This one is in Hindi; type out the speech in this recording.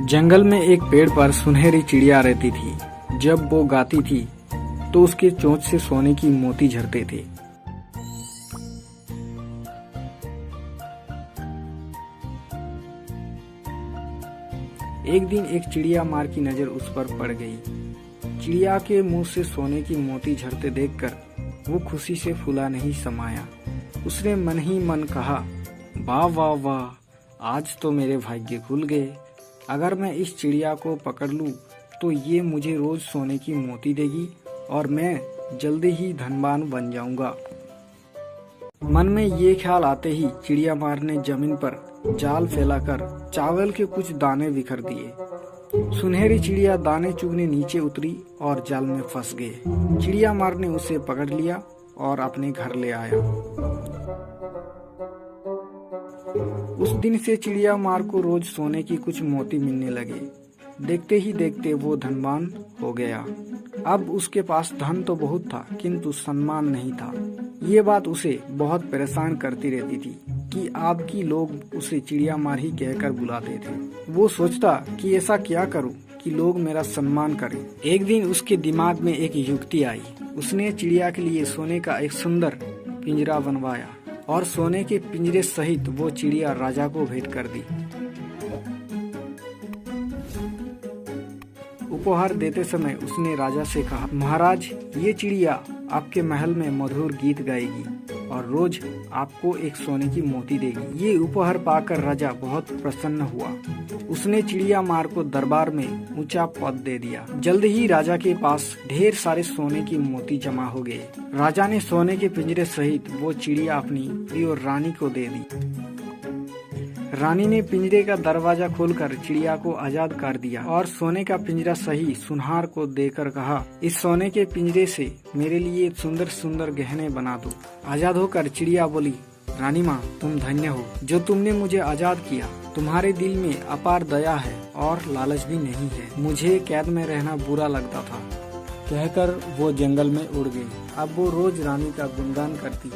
जंगल में एक पेड़ पर सुनहरी चिड़िया रहती थी। जब वो गाती थी तो उसके चोंच से सोने की मोती झरते थे। एक दिन एक चिड़िया मार की नजर उस पर पड़ गई। चिड़िया के मुंह से सोने की मोती झरते देखकर वो खुशी से फूला नहीं समाया। उसने मन ही मन कहा, वाह वाह वाह, आज तो मेरे भाग्य खुल गए। अगर मैं इस चिड़िया को पकड़ लूं तो ये मुझे रोज सोने की मोती देगी और मैं जल्दी ही धनवान बन जाऊंगा। मन में ये ख्याल आते ही चिड़िया मार ने जमीन पर जाल फैलाकर चावल के कुछ दाने बिखर दिए। सुनहरी चिड़िया दाने चुगने नीचे उतरी और जाल में फंस गए। चिड़िया मार ने उसे पकड़ लिया और अपने घर ले आया। उस दिन से चिड़िया मार को रोज सोने की कुछ मोती मिलने लगे। देखते ही देखते वो धनवान हो गया। अब उसके पास धन तो बहुत था किंतु सम्मान नहीं था। ये बात उसे बहुत परेशान करती रहती थी कि आपकी लोग उसे चिड़िया मार ही कहकर बुलाते थे। वो सोचता कि ऐसा क्या करूं कि लोग मेरा सम्मान करें। एक दिन उसके दिमाग में एक युक्ति आई। उसने चिड़िया के लिए सोने का एक सुंदर पिंजरा बनवाया और सोने के पिंजरे सहित वो चिड़िया राजा को भेंट कर दी। उपहार देते समय उसने राजा से कहा, महाराज, ये चिड़िया आपके महल में मधुर गीत गाएगी और रोज आपको एक सोने की मोती देगी। ये उपहार पाकर राजा बहुत प्रसन्न हुआ। उसने चिड़िया मार को दरबार में ऊंचा पद दे दिया। जल्द ही राजा के पास ढेर सारे सोने की मोती जमा हो गए। राजा ने सोने के पिंजरे सहित वो चिड़िया अपनी प्रिय रानी को दे दी। रानी ने पिंजरे का दरवाजा खोलकर चिड़िया को आजाद कर दिया और सोने का पिंजरा सही सुनहार को देकर कहा, इस सोने के पिंजरे से मेरे लिए सुंदर सुंदर गहने बना दो। आजाद होकर चिड़िया बोली, रानी माँ, तुम धन्य हो जो तुमने मुझे आजाद किया। तुम्हारे दिल में अपार दया है और लालच भी नहीं है। मुझे कैद में रहना बुरा लगता था। कहकर वो जंगल में उड़ गई। अब वो रोज रानी का गुणगान करती।